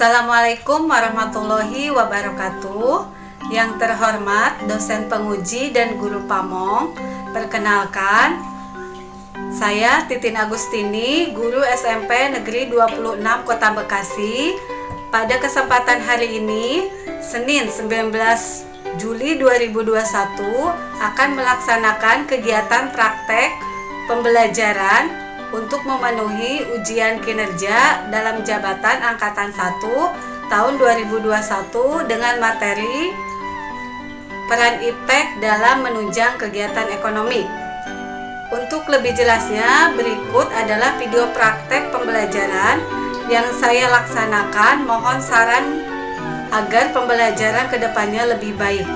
Assalamualaikum warahmatullahi wabarakatuh. Yang terhormat dosen penguji dan guru pamong, perkenalkan, saya Titin Agustini, guru SMP Negeri 26 Kota Bekasi. Pada kesempatan hari ini, Senin 19 Juli 2021, akan melaksanakan kegiatan praktek pembelajaran untuk memenuhi ujian kinerja dalam jabatan Angkatan 1 tahun 2021 dengan materi peran IPTEK dalam menunjang kegiatan ekonomi. Untuk lebih jelasnya, berikut adalah video praktek pembelajaran yang saya laksanakan. Mohon saran agar pembelajaran kedepannya lebih baik.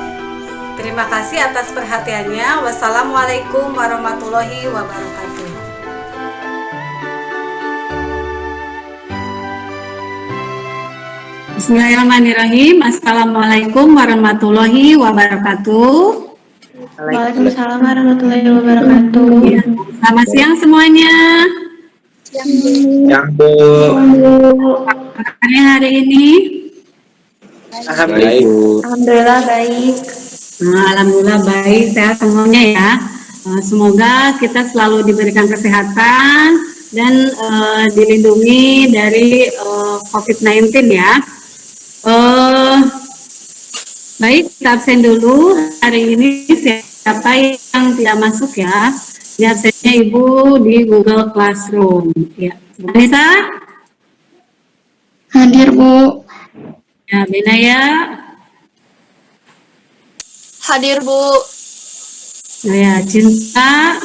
Terima kasih atas perhatiannya. Wassalamualaikum warahmatullahi wabarakatuh. Bismillahirrahmanirrahim. Assalamualaikum warahmatullahi wabarakatuh. Waalaikumsalam warahmatullahi wabarakatuh. Ya. Selamat siang semuanya. Siang, Bu. Kabarnya hari ini? Alhamdulillah baik. Alhamdulillah baik, sehat semuanya ya. Semoga kita selalu diberikan kesehatan dan dilindungi dari COVID-19 ya. Baik, kita absen dulu. Hari ini siapa yang tidak masuk ya? Di absennya Ibu di Google Classroom. Ya, Anissa? Hadir, Bu. Ya, Benaya? Hadir, Bu. Ya, Cinta?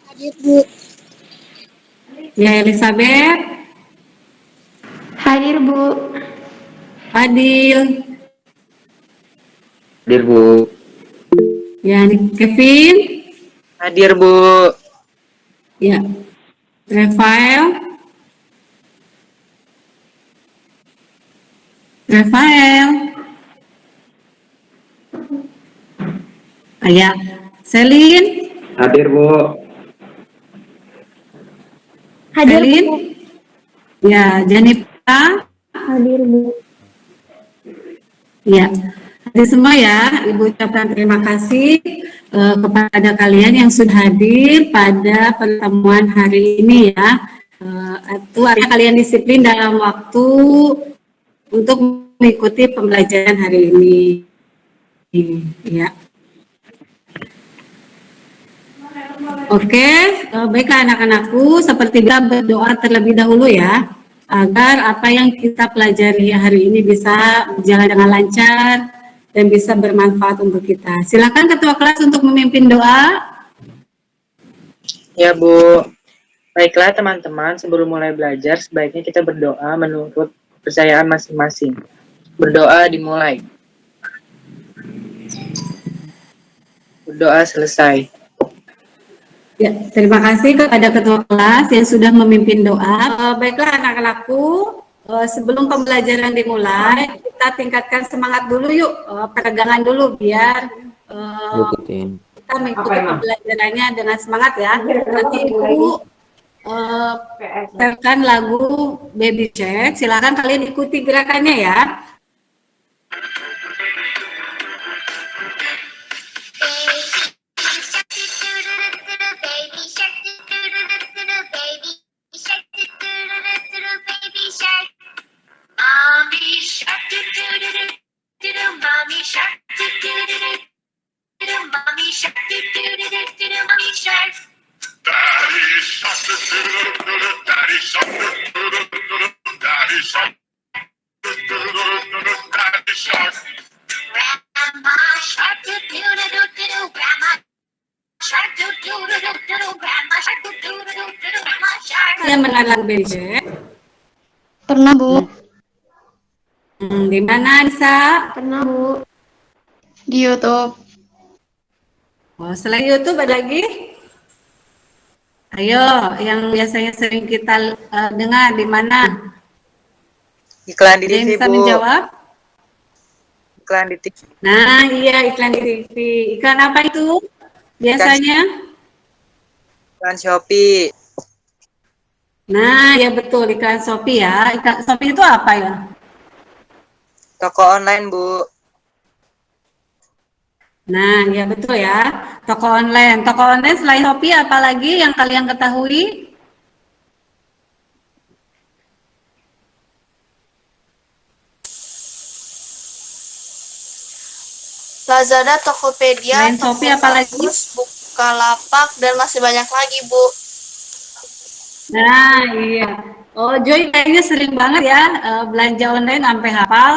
Hadir, Bu. Ya, Elizabeth? Hadir, Bu. Adil? Hadir, Bu. Ya, Kevin? Hadir, Bu. Ya, Rafael? Ya, Selin? Hadir, Bu. Hadir, Selin? Bu. Ya, Janipta? Hadir, Bu. Ya, hadir semua ya. Ibu ucapkan terima kasih kepada kalian yang sudah hadir pada pertemuan hari ini ya. Itu artinya kalian disiplin dalam waktu untuk mengikuti pembelajaran hari ini. Ya. Oke, baiklah anak-anakku, seperti kita berdoa terlebih dahulu ya, agar apa yang kita pelajari hari ini bisa berjalan dengan lancar dan bisa bermanfaat untuk kita. Silakan ketua kelas untuk memimpin doa. Ya, Bu. Baiklah, teman-teman, sebelum mulai belajar, sebaiknya kita berdoa menurut kepercayaan masing-masing. Berdoa dimulai. Berdoa selesai. Ya, terima kasih kepada ketua kelas yang sudah memimpin doa. Baiklah anak-anakku, sebelum pembelajaran dimulai, kita tingkatkan semangat dulu yuk, peregangan dulu biar kita mengikuti pembelajarannya dengan semangat ya. Nanti Ibu setelkan lagu Baby Shark, silakan kalian ikuti gerakannya ya. Saya mengenal lagu Baby Shark. Pernah, Bu. Di mana, Nisa? Pernah, Bu. Di YouTube. Oh, selain YouTube ada lagi? Ayo, yang biasanya sering kita dengar di mana? Iklan di Ada yang TV, bisa Bu. menjawab? Iklan di TV. Nah, iya iklan di TV. Iklan apa itu biasanya? Iklan Shopee. Nah, ya betul iklan Shopee ya. Iklan Shopee itu apa ya? Toko online, Bu. Nah, ya betul ya. Toko online. Toko online selain Shopee apalagi yang kalian ketahui? Lazada, Tokopedia, Selain Toko Shopee apalagi? Targus, Bukalapak, dan masih banyak lagi, Bu. Nah, iya. Oh, Joy kayaknya sering banget ya belanja online sampai hafal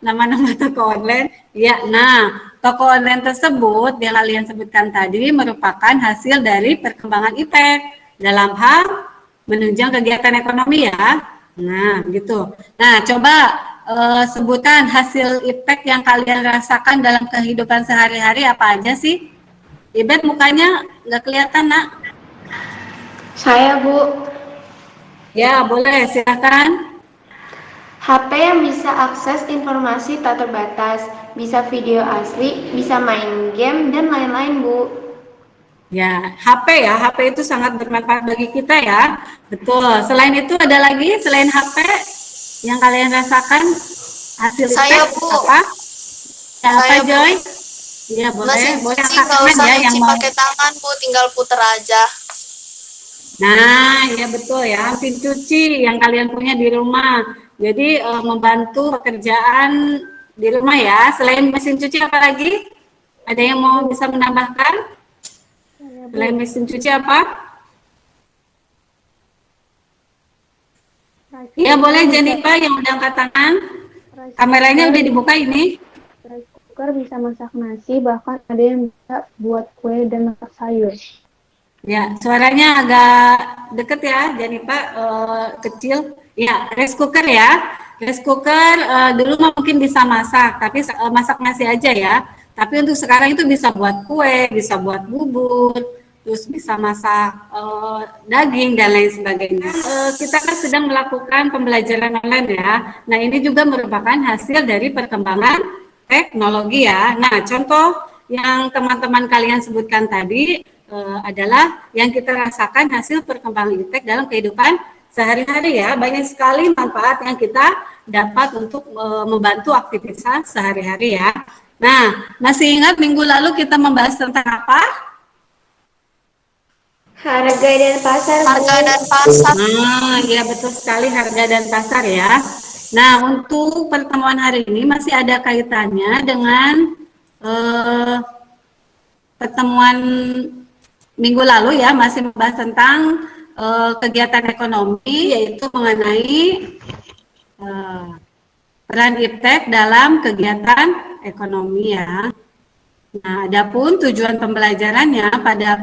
nama-nama toko online. Iya, nah, toko online tersebut yang kalian sebutkan tadi merupakan hasil dari perkembangan IPEK dalam hal menunjang kegiatan ekonomi ya. Nah, gitu. Nah, coba sebutkan hasil IPEK yang kalian rasakan dalam kehidupan sehari-hari apa aja sih? Ibet mukanya nggak kelihatan, nak. Saya, Bu. Ya, boleh, silakan. HP yang bisa akses informasi tak terbatas, bisa video asli, bisa main game, dan lain-lain, Bu. Ya, HP ya, HP itu sangat bermanfaat bagi kita ya. Betul. Selain itu ada lagi selain HP yang kalian rasakan hasil Saya, IPEK Bu. apa? Ya, apa Saya, Bu. Joy? Ya, Mesin boleh cuci angkat nggak tangan usah ya yang nyuci mau. pakai tangan, Bu. Tinggal puter aja. Nah, ya betul ya, mesin cuci yang kalian punya di rumah. Jadi membantu pekerjaan di rumah ya. Selain mesin cuci apa lagi? Ada yang mau bisa menambahkan? Selain mesin cuci apa? Iya boleh Jennifer yang udah angkat tangan. Kameranya udah dibuka ini. Rice cooker bisa masak nasi, bahkan ada yang bisa buat kue dan masak sayur. Ya, suaranya agak deket ya, Jennifer kecil. Ya, rice cooker ya. Rice cooker dulu mungkin bisa masak, tapi masak nasi aja ya. Tapi untuk sekarang itu bisa buat kue, bisa buat bubur, terus bisa masak daging dan lain sebagainya. Kita kan sedang melakukan pembelajaran online ya. Nah, ini juga merupakan hasil dari perkembangan teknologi ya. Nah, contoh yang teman-teman kalian sebutkan tadi adalah yang kita rasakan hasil perkembangan iptek dalam kehidupan sehari-hari ya. Banyak sekali manfaat yang kita dapat untuk membantu aktivitas sehari-hari ya. Nah, masih ingat minggu lalu kita membahas tentang apa? Harga dan pasar, Bu. Harga dan pasar. Nah, ya betul sekali harga dan pasar ya. Nah, untuk pertemuan hari ini masih ada kaitannya dengan pertemuan minggu lalu ya, masih membahas tentang kegiatan ekonomi, yaitu mengenai peran iptek dalam kegiatan ekonomi ya. Nah, adapun tujuan pembelajarannya pada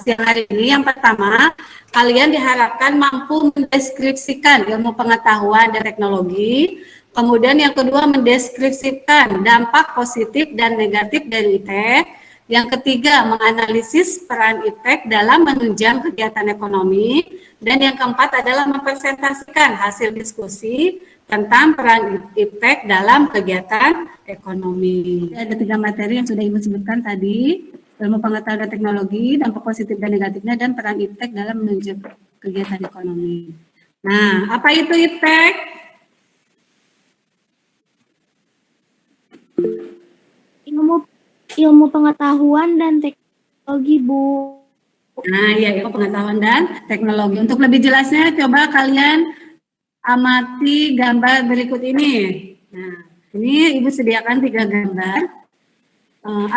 siang hari ini, yang pertama, kalian diharapkan mampu mendeskripsikan ilmu pengetahuan dan teknologi. Kemudian yang kedua, mendeskripsikan dampak positif dan negatif dari iptek. Yang ketiga, menganalisis peran iptek dalam menunjang kegiatan ekonomi. Dan yang keempat adalah mempresentasikan hasil diskusi tentang peran iptek dalam kegiatan ekonomi. Ada 3 materi yang sudah Ibu sebutkan tadi, ilmu pengetahuan dan teknologi, dampak positif dan negatifnya, dan peran iptek dalam menunjang kegiatan ekonomi. Nah, apa itu iptek? Ilmu pengetahuan dan teknologi, Bu. Nah, ya ilmu pengetahuan dan teknologi. Untuk lebih jelasnya, coba kalian amati gambar berikut ini. Nah, ini Ibu sediakan 3 gambar.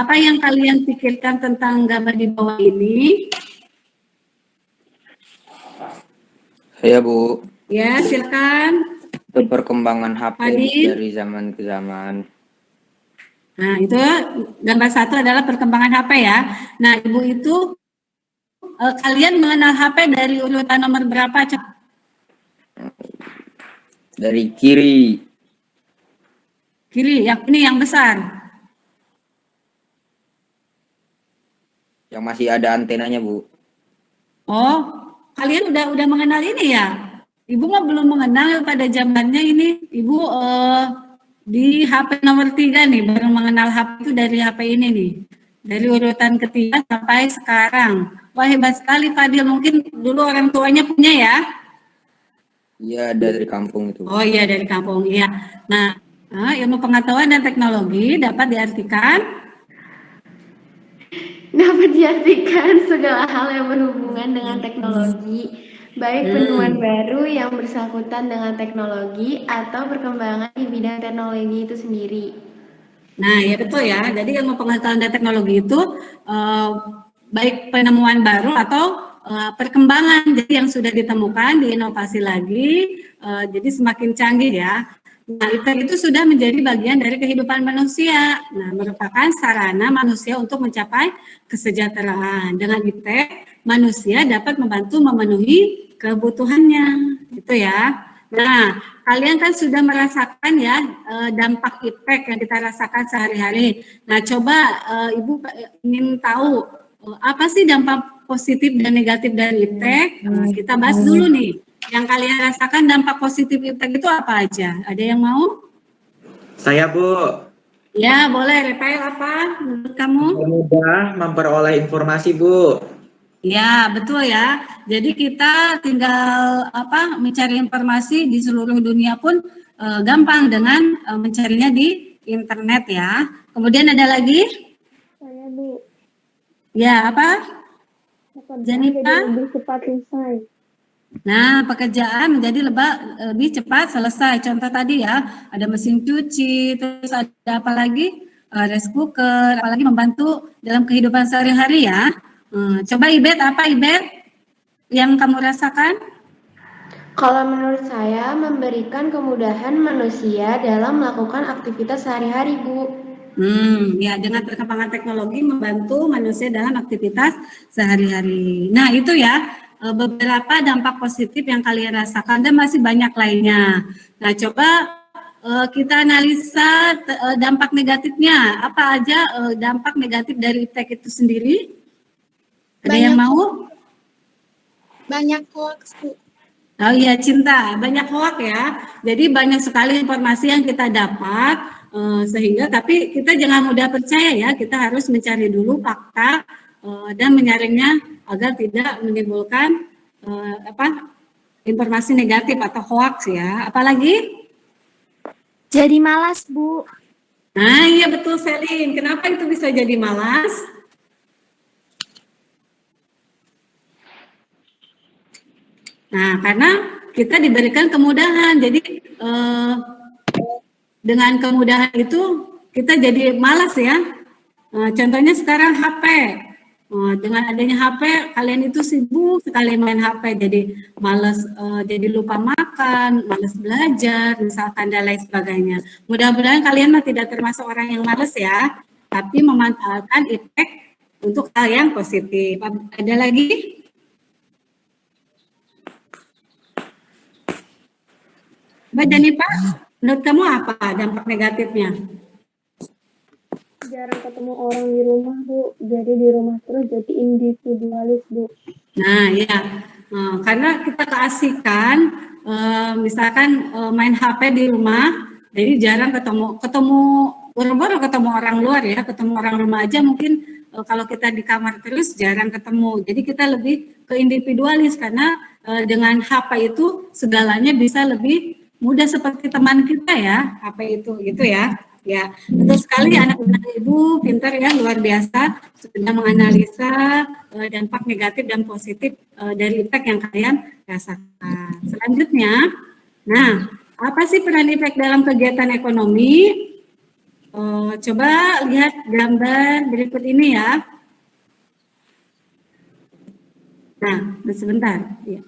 Apa yang kalian pikirkan tentang gambar di bawah ini? Saya Bu, Ya, silakan. itu perkembangan HP Adin. dari zaman ke zaman. Nah, itu gambar 1 adalah perkembangan HP ya. Nah, Ibu itu kalian mengenal HP dari urutan nomor berapa? Dari kiri, Kiri, yang ini yang besar. yang masih ada antenanya Bu. Oh, kalian udah mengenal ini ya? Ibu mah belum mengenal pada zamannya ini. Ibu di HP nomor 3 nih, baru mengenal HP itu dari HP ini nih. Dari urutan ketiga sampai sekarang. Wah, hebat sekali Fadil. Mungkin dulu orang tuanya punya ya? Iya, dari kampung itu. Oh iya, dari kampung. Iya. Nah, Ilmu pengetahuan dan teknologi dapat diartikan Dapat diartikan segala hal yang berhubungan dengan teknologi, baik penemuan baru yang bersangkutan dengan teknologi atau perkembangan di bidang teknologi itu sendiri. Nah, ya betul ya. Jadi ilmu pengetahuan dan teknologi itu baik penemuan baru atau perkembangan jadi yang sudah ditemukan, diinovasi lagi, jadi semakin canggih ya. Nah, IPTEK itu sudah menjadi bagian dari kehidupan manusia. Nah, merupakan sarana manusia untuk mencapai kesejahteraan. Dengan IPTEK, manusia dapat membantu memenuhi kebutuhannya. Gitu ya. Nah, kalian kan sudah merasakan ya dampak IPTEK yang kita rasakan sehari-hari. Nah, coba Ibu ingin tahu apa sih dampak positif dan negatif dari IPTEK? Kita bahas dulu nih. Yang kalian rasakan dampak positif IPTEK itu apa aja? Ada yang mau? Saya, Bu. Ya, boleh. Rafael, apa menurut kamu? Mudah memperoleh informasi, Bu. Ya, betul ya. Jadi kita tinggal mencari informasi di seluruh dunia pun gampang dengan mencarinya di internet ya. Kemudian ada lagi? Saya, Bu. Ya, apa? Jenipa? Jadi lebih cepat selesai. Nah, pekerjaan menjadi lebih cepat selesai. Contoh tadi ya, ada mesin cuci, terus ada apa lagi? Rice cooker, apalagi membantu dalam kehidupan sehari-hari ya. Coba Ibet, apa Ibet yang kamu rasakan? Kalau menurut saya, memberikan kemudahan manusia dalam melakukan aktivitas sehari-hari, Bu. Ya, dengan perkembangan teknologi membantu manusia dalam aktivitas sehari-hari. Nah, itu ya beberapa dampak positif yang kalian rasakan dan masih banyak lainnya. Nah, coba kita analisa dampak negatifnya. Apa aja dampak negatif dari IPTEK itu sendiri? Ada yang mau? Banyak hoax, Bu. Oh iya, Cinta. Banyak hoax ya. Jadi banyak sekali informasi yang kita dapat. Sehingga tapi kita jangan mudah percaya ya, kita harus mencari dulu fakta dan menyaringnya agar tidak menimbulkan informasi negatif atau hoax ya. Apalagi? Jadi malas, Bu. Nah iya betul Selin, kenapa itu bisa jadi malas? Nah karena kita diberikan kemudahan, jadi dengan kemudahan itu kita jadi malas ya. Contohnya sekarang HP. Dengan adanya HP, kalian itu sibuk sekali main HP, jadi malas, jadi lupa makan, malas belajar, misalkan dan lain sebagainya. Mudah-mudahan kalian tidak termasuk orang yang malas ya, tapi memanfaatkan IPTEK untuk hal yang positif. Ada lagi? Mbak Janipa, menurut kamu apa dampak negatifnya? Jarang ketemu orang di rumah, Bu. Jadi di rumah terus jadi individualis, Bu. Nah, ya. Karena kita keasikan, misalkan main HP di rumah, jadi jarang ketemu baru-baru ketemu orang luar ya, ketemu orang rumah aja mungkin kalau kita di kamar terus jarang ketemu. Jadi kita lebih ke individualis karena dengan HP itu segalanya bisa lebih mudah seperti teman kita ya, HP itu gitu ya. Ya, betul sekali anak-anak Ibu pintar ya, luar biasa sudah menganalisa dampak negatif dan positif dari IPTEK yang kalian rasakan. Selanjutnya, nah, apa sih peran IPTEK dalam kegiatan ekonomi? Coba lihat gambar berikut ini ya. Nah, sebentar. Ya.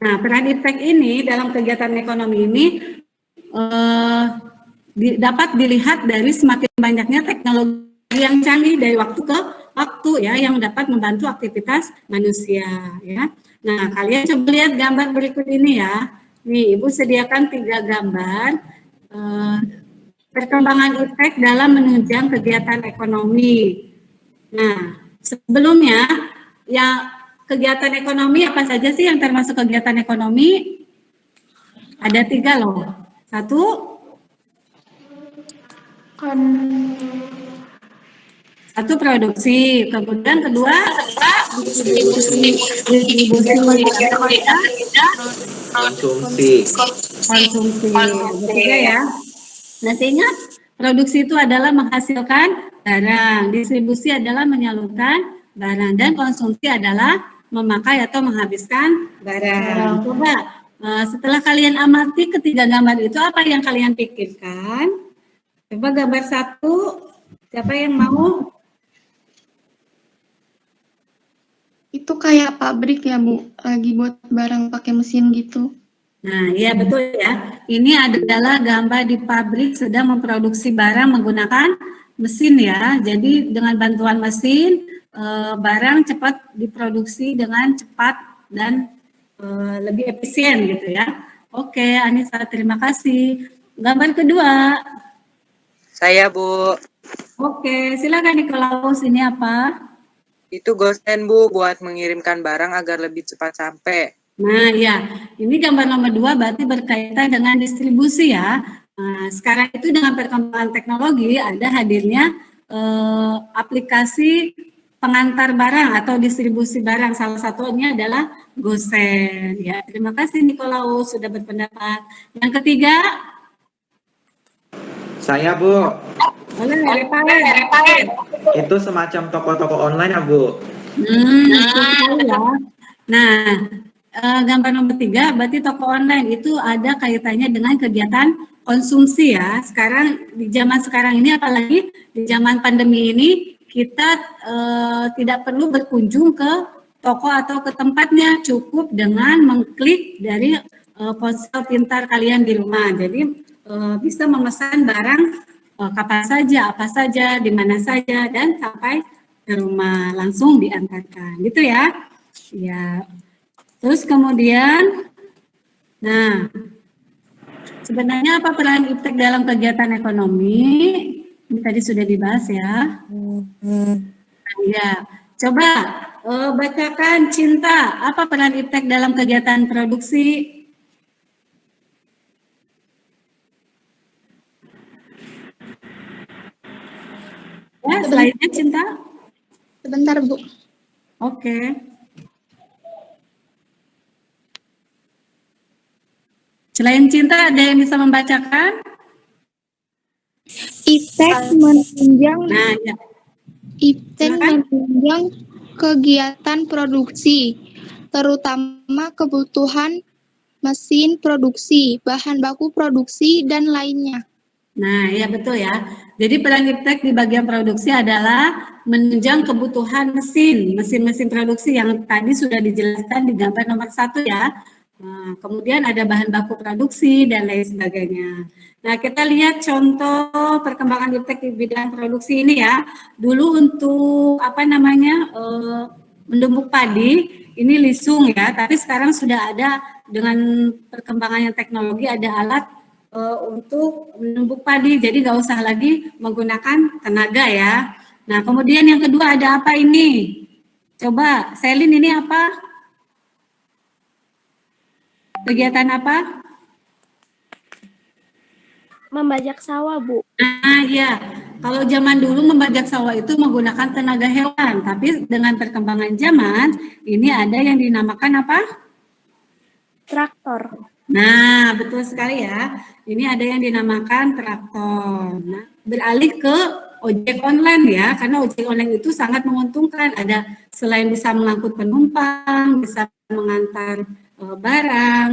Nah, peran IPTEK ini dalam kegiatan ekonomi ini dapat dilihat dari semakin banyaknya teknologi yang canggih dari waktu ke waktu ya, yang dapat membantu aktivitas manusia ya. Nah, kalian coba lihat gambar berikut ini ya. Nih, Ibu sediakan 3 gambar perkembangan IPTEK dalam menunjang kegiatan ekonomi. Nah, sebelumnya ya kegiatan ekonomi apa saja sih yang termasuk kegiatan ekonomi? Ada 3 loh. 1, produksi, kemudian kedua distribusi, Konsumsi. konsumsi. Ketiga ya. Nanti ingat, produksi itu adalah menghasilkan barang, distribusi adalah menyalurkan barang, dan konsumsi adalah memakai atau menghabiskan barang. Coba setelah kalian amati ketiga gambar itu, apa yang kalian pikirkan? Coba gambar 1, siapa yang mau? Itu kayak pabrik ya, Bu, lagi buat barang pakai mesin gitu. Nah, iya betul ya. Ini adalah gambar di pabrik sedang memproduksi barang menggunakan mesin ya. Jadi dengan bantuan mesin, barang cepat diproduksi dengan cepat dan lebih efisien gitu ya. Oke, Anissa, terima kasih. Gambar kedua. Saya, Bu. Oke, silakan Nikolaus, ini apa? Itu gosen, Bu, buat mengirimkan barang agar lebih cepat sampai. Nah, ya, ini gambar nomor 2 berarti berkaitan dengan distribusi ya. Nah, sekarang itu dengan perkembangan teknologi ada hadirnya aplikasi pengantar barang atau distribusi barang. Salah satunya adalah Gosen. Ya, terima kasih Nikolaus sudah berpendapat. Yang ketiga, Saya, Bu. boleh Repain. Itu semacam toko-toko online ya, Bu? Betul sekali ya. Nah, gambar nomor 3 berarti toko online itu ada kaitannya dengan kegiatan konsumsi ya. Sekarang di zaman sekarang ini, apalagi di zaman pandemi ini, kita tidak perlu berkunjung ke toko atau ke tempatnya, cukup dengan mengklik dari ponsel pintar kalian di rumah. Jadi bisa memesan barang kapan saja, apa saja, di mana saja, dan sampai ke rumah langsung diantarkan, gitu ya. Ya. Terus kemudian, nah, sebenarnya apa peran iptek dalam kegiatan ekonomi? Ini tadi sudah dibahas ya. Ya, coba bacakan Cinta, apa peran iptek dalam kegiatan produksi? Ya, slide-nya Cinta. Sebentar, Bu. Oke. Selain Cinta, ada yang bisa membacakan? Iptek menunjang Nah, ya. Iptek Silakan. menunjang kegiatan produksi, terutama kebutuhan mesin produksi, bahan baku produksi, dan lainnya. Nah, ya betul ya. Jadi peran iptek di bagian produksi adalah menunjang kebutuhan mesin-mesin produksi yang tadi sudah dijelaskan di gambar nomor 1 ya. Nah, kemudian ada bahan baku produksi dan lain sebagainya. Nah, kita lihat contoh perkembangan iptek di bidang produksi ini ya. Dulu untuk mendumbuk padi ini lisung ya, tapi sekarang sudah ada dengan perkembangannya teknologi ada alat untuk menumbuk padi, jadi nggak usah lagi menggunakan tenaga ya. Nah, kemudian yang kedua ada apa ini? Coba, Selin, ini apa? Kegiatan apa? Membajak sawah, Bu. Nah, ya. Kalau zaman dulu membajak sawah itu menggunakan tenaga hewan, tapi dengan perkembangan zaman, ini ada yang dinamakan apa? Traktor. Nah, betul sekali ya. Ini ada yang dinamakan traktor. Nah, beralih ke ojek online ya, karena ojek online itu sangat menguntungkan. Ada selain bisa mengangkut penumpang, bisa mengantar barang,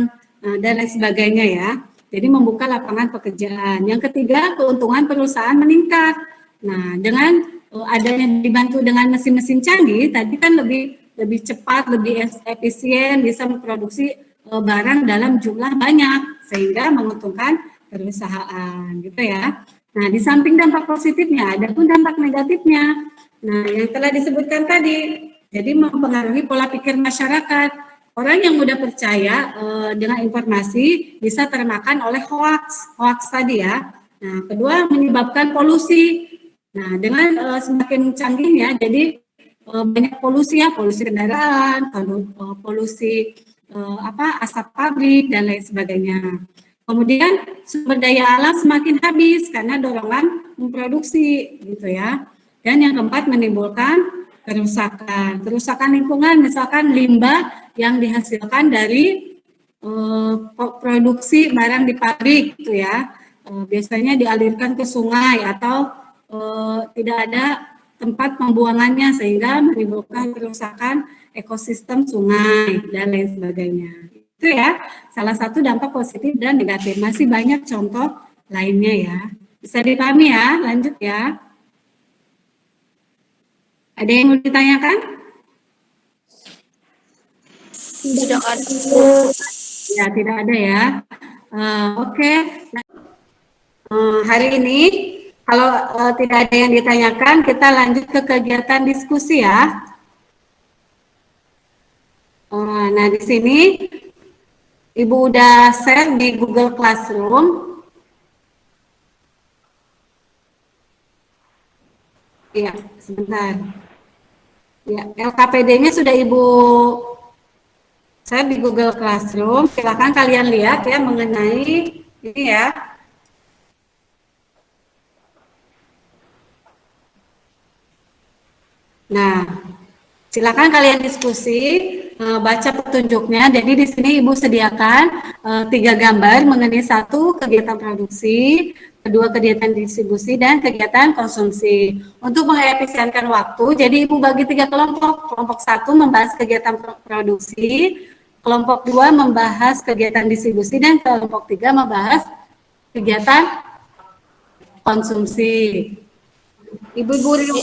dan lain sebagainya ya. Jadi membuka lapangan pekerjaan. Yang ketiga, keuntungan perusahaan meningkat. Nah, dengan adanya dibantu dengan mesin-mesin canggih, tadi kan lebih cepat, lebih efisien, bisa memproduksi barang dalam jumlah banyak sehingga menguntungkan perusahaan gitu ya. Nah, di samping dampak positifnya ada pun dampak negatifnya. Nah, yang telah disebutkan tadi, jadi mempengaruhi pola pikir masyarakat. Orang yang mudah percaya dengan informasi bisa termakan oleh hoax tadi ya. Nah, kedua menyebabkan polusi. Nah, dengan semakin canggihnya, jadi banyak polusi ya, polusi kendaraan, polusi asap pabrik dan lain sebagainya. Kemudian sumber daya alam semakin habis karena dorongan memproduksi gitu ya. Dan yang keempat menimbulkan kerusakan lingkungan, misalkan limbah yang dihasilkan dari produksi barang di pabrik gitu ya. Biasanya dialirkan ke sungai atau tidak ada tempat pembuangannya sehingga menimbulkan kerusakan ekosistem sungai dan lain sebagainya. Itu ya salah satu dampak positif dan negatif. Masih banyak contoh lainnya ya. Bisa dipahami ya, lanjut ya. Ada yang mau ditanyakan? Tidak ada. Ya, tidak ada ya. Oke. Hari ini kalau tidak ada yang ditanyakan, kita lanjut ke kegiatan diskusi ya. Nah, di sini Ibu udah share di Google Classroom. Iya, sebentar. Ya, LKPD-nya sudah Ibu share di Google Classroom. Silakan kalian lihat ya mengenai ini ya. Nah, silakan kalian diskusi, baca petunjuknya. Jadi di sini Ibu sediakan 3 gambar mengenai 1 kegiatan produksi, 2 kegiatan distribusi, dan kegiatan konsumsi. Untuk mengefisienkan waktu, jadi Ibu bagi 3 kelompok. Kelompok 1 membahas kegiatan produksi, kelompok 2 membahas kegiatan distribusi, dan kelompok 3 membahas kegiatan konsumsi. Ibu beri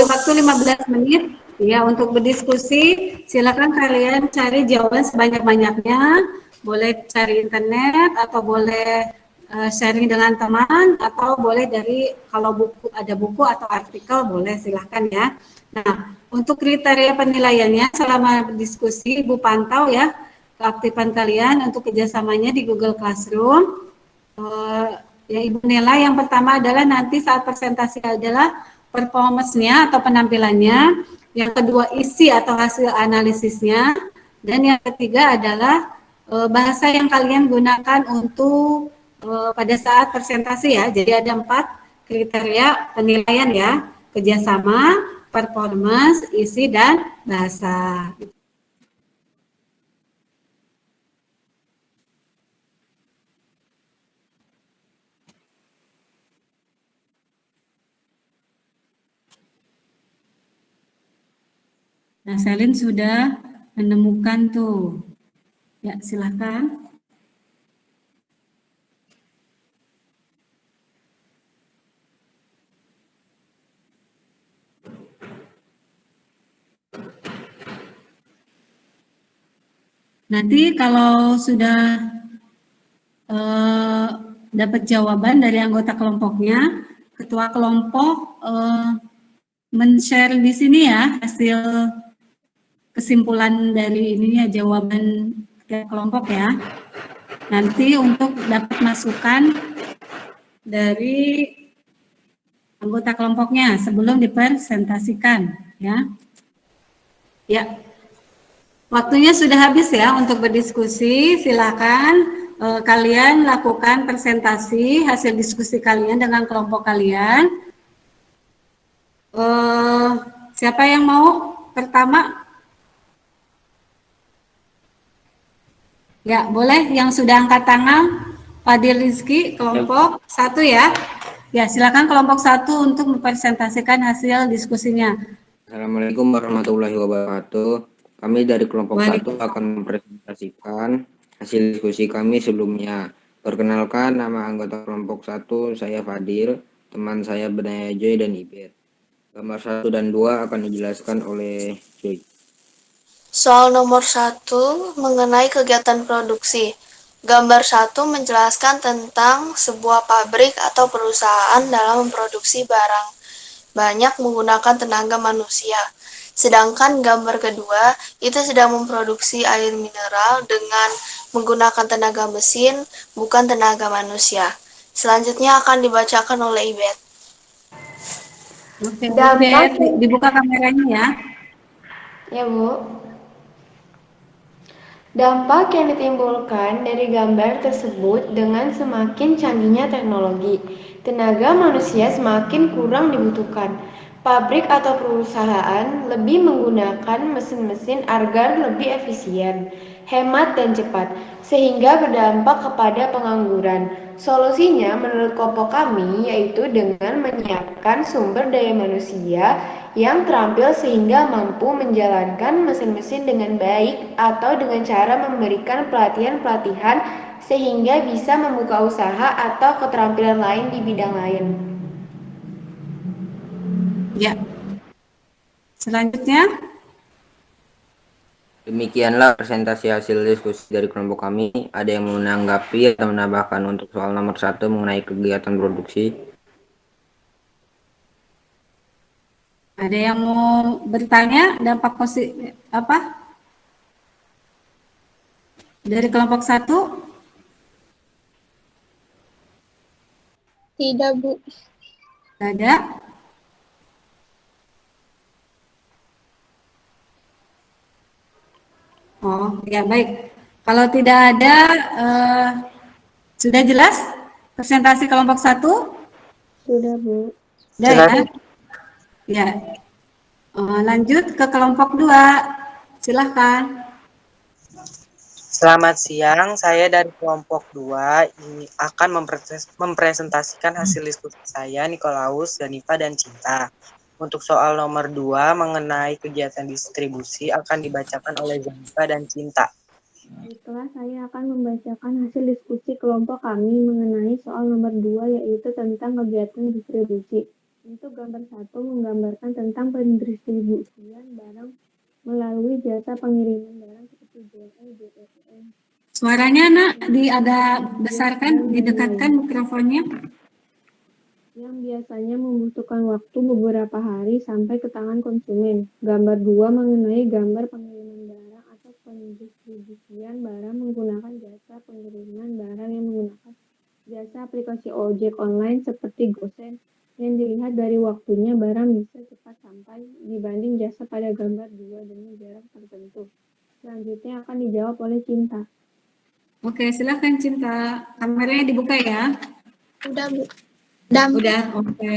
waktu 15 menit ya untuk berdiskusi. Silakan kalian cari jawaban sebanyak-banyaknya. Boleh cari internet atau boleh sharing dengan teman atau boleh dari kalau buku ada buku atau artikel boleh silahkan ya. Nah, untuk kriteria penilaiannya selama berdiskusi Ibu pantau ya keaktifan kalian untuk kerjasamanya di Google Classroom. Ya Ibu nilai yang pertama adalah nanti saat presentasi adalah performance-nya atau penampilannya, yang kedua isi atau hasil analisisnya, dan yang ketiga adalah bahasa yang kalian gunakan untuk pada saat presentasi ya. Jadi ada 4 kriteria penilaian ya, kerjasama, performance, isi, dan bahasa. Nah, Selin sudah menemukan tuh. Ya, silakan. Nanti kalau sudah dapat jawaban dari anggota kelompoknya, ketua kelompok men-share di sini ya hasil kesimpulan dari ininya jawaban tiap kelompok ya. Nanti untuk dapat masukan dari anggota kelompoknya sebelum dipresentasikan ya. Ya. Waktunya sudah habis ya untuk berdiskusi. Silakan kalian lakukan presentasi hasil diskusi kalian dengan kelompok kalian. Siapa yang mau pertama? Ya, boleh yang sudah angkat tangan, Fadil Rizky, kelompok 1 ya. Ya, silakan kelompok 1 untuk mempresentasikan hasil diskusinya. Assalamualaikum warahmatullahi wabarakatuh. Kami dari kelompok 1 akan mempresentasikan hasil diskusi kami sebelumnya. Perkenalkan, nama anggota kelompok 1 saya Fadil, teman saya Benaya Joy dan Ibet. Gambar 1 dan 2 akan dijelaskan oleh Joy. Soal nomor 1 mengenai kegiatan produksi. Gambar 1 menjelaskan tentang sebuah pabrik atau perusahaan dalam memproduksi barang banyak menggunakan tenaga manusia. Sedangkan gambar kedua itu sedang memproduksi air mineral dengan menggunakan tenaga mesin, bukan tenaga manusia. Selanjutnya akan dibacakan oleh Ibet. Oke, Ibet, dibuka kameranya ya. Ya, Bu. Dampak yang ditimbulkan dari gambar tersebut dengan semakin canggihnya teknologi, tenaga manusia semakin kurang dibutuhkan. Pabrik atau perusahaan lebih menggunakan mesin-mesin agar lebih efisien, hemat dan cepat, sehingga berdampak kepada pengangguran. Solusinya menurut kelompok kami yaitu dengan menyiapkan sumber daya manusia yang terampil sehingga mampu menjalankan mesin-mesin dengan baik atau dengan cara memberikan pelatihan-pelatihan sehingga bisa membuka usaha atau keterampilan lain di bidang lain. Ya. Selanjutnya, Demikianlah presentasi hasil diskusi dari kelompok kami. Ada yang menanggapi atau menambahkan untuk soal nomor 1 mengenai kegiatan produksi? ada yang mau bertanya dampak positif apa dari kelompok 1? Tidak, Bu. Tidak ada. Oh, ya baik. Kalau tidak ada, sudah jelas presentasi kelompok 1? Sudah, Bu. Sudah ya? Ya. Lanjut ke kelompok 2. Silahkan. Selamat siang, saya dari kelompok 2 ini akan mempresentasikan hasil diskusi saya, Nikolaus, Zanifa, dan Cinta. Untuk soal nomor 2 mengenai kegiatan distribusi akan dibacakan oleh Zanifa dan Cinta. Baiklah, saya akan membacakan hasil diskusi kelompok kami mengenai soal nomor 2 yaitu tentang kegiatan distribusi. Untuk gambar 1 menggambarkan tentang pendistribusian barang melalui jasa pengiriman barang seperti JNE, JSM. Suaranya nak ada besarkan, didekatkan mikrofonnya. Yang biasanya membutuhkan waktu beberapa hari sampai ke tangan konsumen. Gambar 2 mengenai gambar pengiriman barang atau pendistribusian barang menggunakan jasa pengiriman barang yang menggunakan jasa aplikasi ojek online seperti GoSend. Yang dilihat dari waktunya barang bisa cepat sampai dibanding jasa pada gambar 2 dengan jarak tertentu. Selanjutnya akan dijawab oleh Cinta. Oke, silakan Cinta. Kameranya dibuka ya. Udah, Bu. Udah, oke.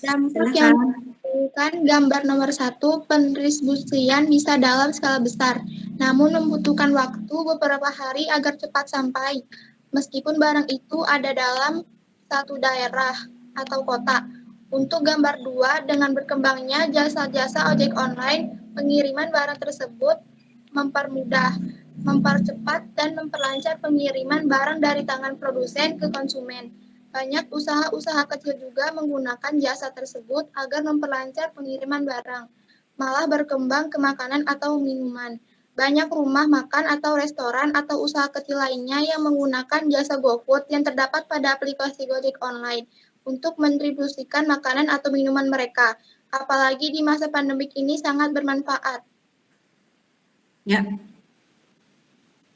Dampak Silakan. yang ditimbulkan gambar nomor 1, pendistribusian bisa dalam skala besar, namun membutuhkan waktu beberapa hari agar cepat sampai. Meskipun barang itu ada dalam satu daerah atau kota. Untuk gambar 2, dengan berkembangnya jasa-jasa ojek online, pengiriman barang tersebut mempermudah, mempercepat, dan memperlancar pengiriman barang dari tangan produsen ke konsumen. Banyak usaha-usaha kecil juga menggunakan jasa tersebut agar memperlancar pengiriman barang, malah berkembang ke makanan atau minuman. Banyak rumah makan atau restoran atau usaha kecil lainnya yang menggunakan jasa GoFood yang terdapat pada aplikasi Gojek online untuk mendistribusikan makanan atau minuman mereka. Apalagi di masa pandemik ini sangat bermanfaat. Ya.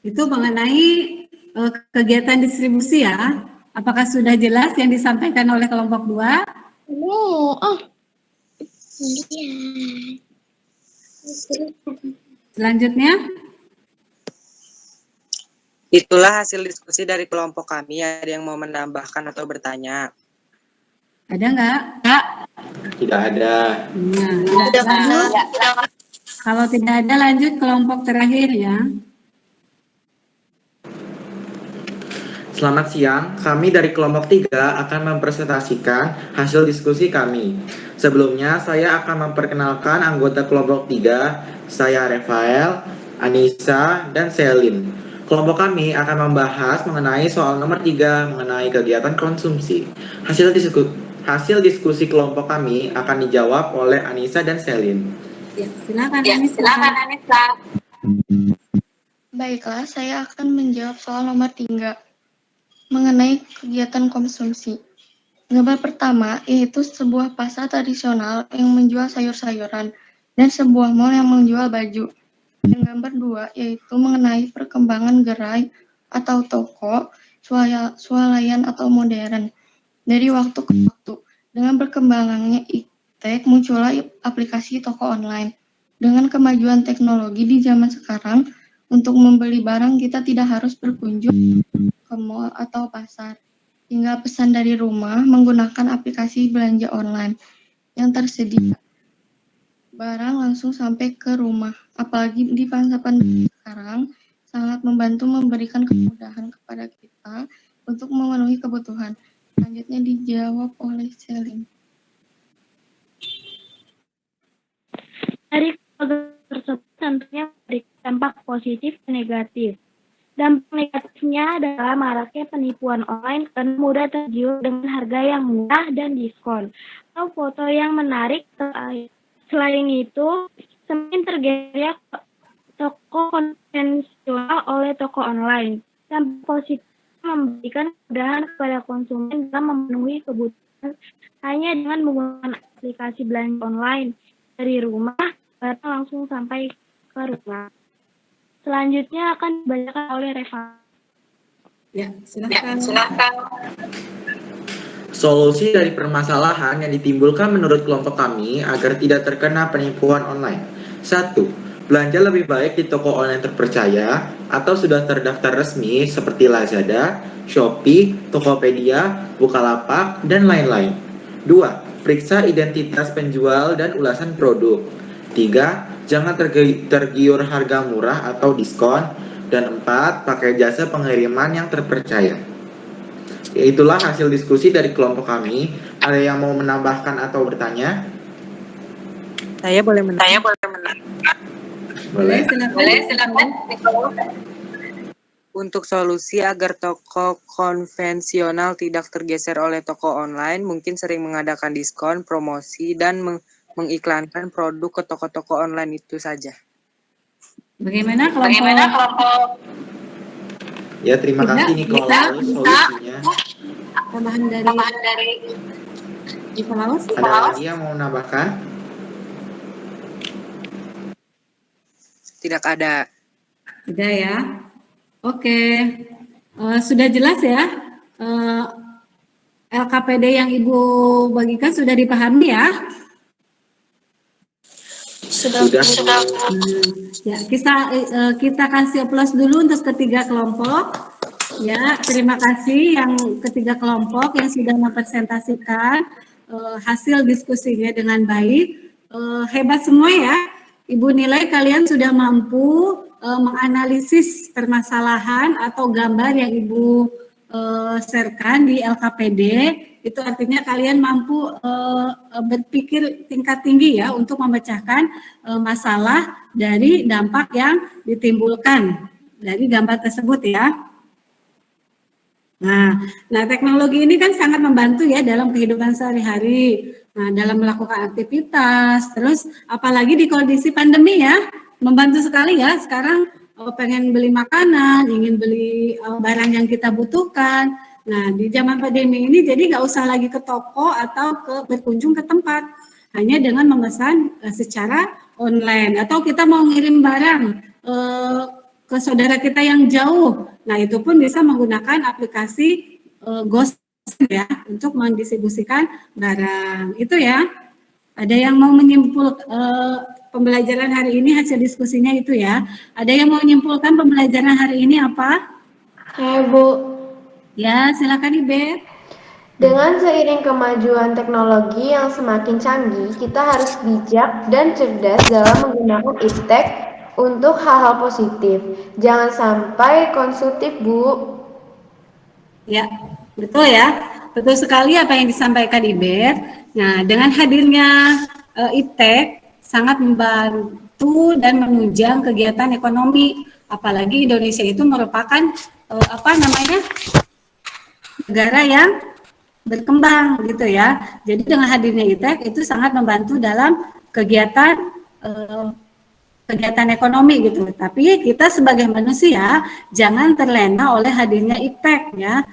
Itu mengenai kegiatan distribusi ya. Apakah sudah jelas yang disampaikan oleh kelompok 2? Selanjutnya, Itulah hasil diskusi dari kelompok kami. Ada yang mau menambahkan atau bertanya? ada nggak? Tidak ada. Nah, lanjut. Kalau tidak ada, lanjut kelompok terakhir ya. Selamat siang, kami dari kelompok 3 akan mempresentasikan hasil diskusi kami. Sebelumnya, saya akan memperkenalkan anggota kelompok 3, saya Rafael, Anissa, dan Selin. Kelompok kami akan membahas mengenai soal nomor 3 mengenai kegiatan konsumsi. Hasil diskusi kelompok kami akan dijawab oleh Anissa dan Selin. Ya, silakan Anissa. Baiklah, saya akan menjawab soal nomor 3 mengenai kegiatan konsumsi. Gambar pertama yaitu sebuah pasar tradisional yang menjual sayur-sayuran dan sebuah mal yang menjual baju. Dan gambar 2 yaitu mengenai perkembangan gerai atau toko swalayan atau modern. Dari waktu ke waktu, dengan berkembangannya iptek, muncullah aplikasi toko online. Dengan kemajuan teknologi di zaman sekarang, untuk membeli barang kita tidak harus berkunjung ke mal atau pasar. Tinggal pesan dari rumah menggunakan aplikasi belanja online. yang tersedia. Barang langsung sampai ke rumah. Apalagi di masa pandemi sekarang, sangat membantu memberikan kemudahan kepada kita untuk memenuhi kebutuhan. Selanjutnya dijawab oleh Celine. Dari program tersebut tentunya memberikan dampak positif dan negatif. Dampak negatifnya adalah maraknya penipuan online karena mudah tergiur dengan harga yang murah dan diskon, atau foto yang menarik. Selain itu, semakin tergeser toko konvensional oleh toko online. Dampak positif memberikan kemudahan kepada konsumen dalam memenuhi kebutuhan hanya dengan menggunakan aplikasi belanja online dari rumah, barang langsung sampai ke rumah. Selanjutnya akan dibacakan oleh Reva. Ya, silakan. Solusi dari permasalahan yang ditimbulkan menurut kelompok kami agar tidak terkena penipuan online. 1. Belanja lebih baik di toko online terpercaya atau sudah terdaftar resmi seperti Lazada, Shopee, Tokopedia, Bukalapak, dan lain-lain. 2. Periksa identitas penjual dan ulasan produk. 3. Jangan tergiur harga murah atau diskon. Dan 4. Pakai jasa pengiriman yang terpercaya. Itulah hasil diskusi dari kelompok kami. Ada yang mau menambahkan atau bertanya? Saya boleh menambah. Boleh. Silakan. Untuk solusi agar toko konvensional tidak tergeser oleh toko online, mungkin sering mengadakan diskon, promosi, dan mengiklankan produk ke toko-toko online itu saja. Bagaimana kelompok? Ya, terima kasih Nikolaus solusinya. Tambahan dari Nikolaus? Ada lagi yang mau menambahkan? Tidak ada. Tidak ya. Oke. Sudah jelas ya. LKPD yang Ibu bagikan sudah dipahami ya? Sudah. Ya, kita kasih aplaus dulu untuk ketiga kelompok. Ya, terima kasih yang ketiga kelompok yang sudah mempresentasikan hasil diskusinya dengan baik. Hebat semua ya. Ibu nilai kalian sudah mampu menganalisis permasalahan atau gambar yang Ibu sharekan di LKPD. Itu artinya kalian mampu berpikir tingkat tinggi ya untuk memecahkan masalah dari dampak yang ditimbulkan dari gambar tersebut ya. Nah, teknologi ini kan sangat membantu ya dalam kehidupan sehari-hari. Nah, dalam melakukan aktivitas, terus apalagi di kondisi pandemi ya, membantu sekali ya. Sekarang pengen beli makanan, ingin beli barang yang kita butuhkan. Nah, di zaman pandemi ini jadi nggak usah lagi ke toko atau berkunjung ke tempat, hanya dengan memesan secara online atau kita mau ngirim barang ke saudara kita yang jauh. Nah, itu pun bisa menggunakan aplikasi Ghost ya untuk mendistribusikan barang. Itu ya. Ada yang mau menyimpul pembelajaran hari ini hasil diskusinya itu ya. Ada yang mau menyimpulkan pembelajaran hari ini apa? Saya Bu. Ya, silakan Ibe. Dengan seiring kemajuan teknologi yang semakin canggih, kita harus bijak dan cerdas dalam menggunakan iptek untuk hal-hal positif. Jangan sampai konsumtif, Bu. Ya, betul ya. Betul sekali apa yang disampaikan Iber. Nah, dengan hadirnya iptek sangat membantu dan menunjang kegiatan ekonomi. Apalagi Indonesia itu merupakan negara yang berkembang gitu ya. Jadi dengan hadirnya iptek itu sangat membantu dalam kegiatan ekonomi gitu. Tapi kita sebagai manusia jangan terlena oleh hadirnya iptek ya.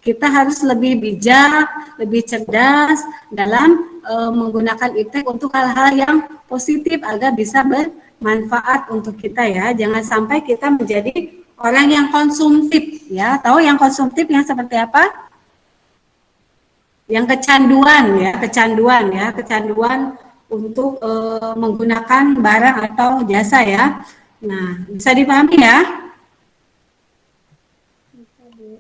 Kita harus lebih bijak, lebih cerdas dalam menggunakan iptek untuk hal-hal yang positif agar bisa bermanfaat untuk kita ya. Jangan sampai kita menjadi orang yang konsumtif ya. Tahu yang konsumtif yang seperti apa? Yang kecanduan untuk menggunakan barang atau jasa ya. Nah, bisa dipahami ya?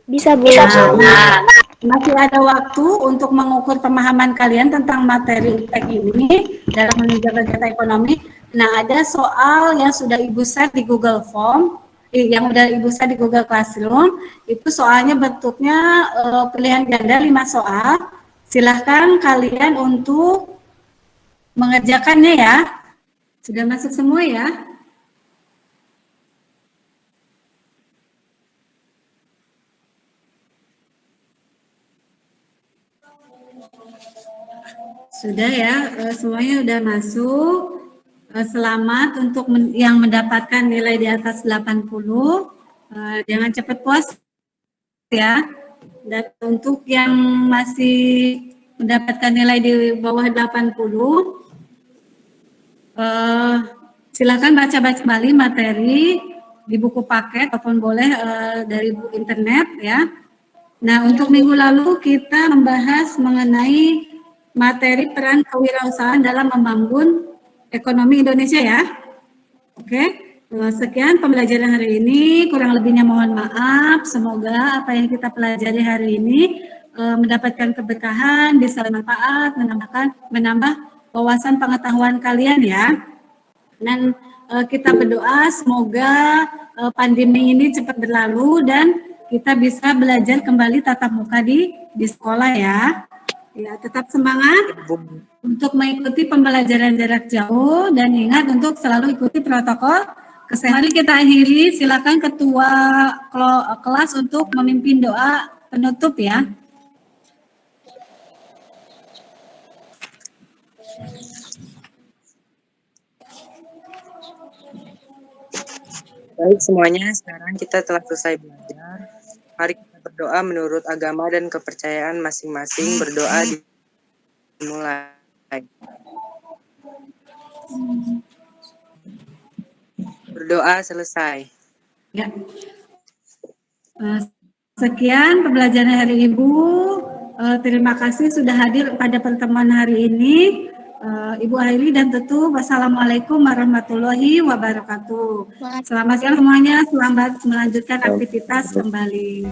Bisa Bu. Nah, Masih ada waktu untuk mengukur pemahaman kalian tentang materi IPTEK ini dalam menunjang kegiatan ekonomi. Nah, ada soal yang sudah Ibu share di Google Form, yang sudah Ibu share di Google Classroom. Itu soalnya bentuknya pilihan ganda 5 soal. Silahkan kalian untuk mengerjakannya ya. Sudah masuk semua ya? Sudah ya, semuanya sudah masuk. Selamat untuk yang mendapatkan nilai di atas 80. Jangan cepat puas ya. Dan untuk yang masih mendapatkan nilai di bawah 80, silakan baca-baca kembali materi di buku paket ataupun boleh dari buku internet ya. Nah, untuk minggu lalu kita membahas mengenai materi peran kewirausahaan dalam membangun ekonomi Indonesia ya. Oke, sekian pembelajaran hari ini. Kurang lebihnya mohon maaf. Semoga apa yang kita pelajari hari ini mendapatkan keberkahan, bisa bermanfaat, menambah wawasan pengetahuan kalian ya. Dan kita berdoa semoga pandemi ini cepat berlalu dan kita bisa belajar kembali tatap muka di sekolah ya. Ya, tetap semangat untuk mengikuti pembelajaran jarak jauh dan ingat untuk selalu ikuti protokol kesehatan. Mari kita akhiri, silakan ketua kelas untuk memimpin doa penutup ya. Baik semuanya, sekarang kita telah selesai belajar. Mari kita berdoa menurut agama dan kepercayaan masing-masing. Berdoa dimulai. Berdoa selesai. Ya. Sekian pembelajaran hari Ibu. Terima kasih sudah hadir pada pertemuan hari ini. Ibu Hairi dan tentu wassalamualaikum warahmatullahi wabarakatuh. Selamat siang semuanya, selamat melanjutkan aktivitas kembali.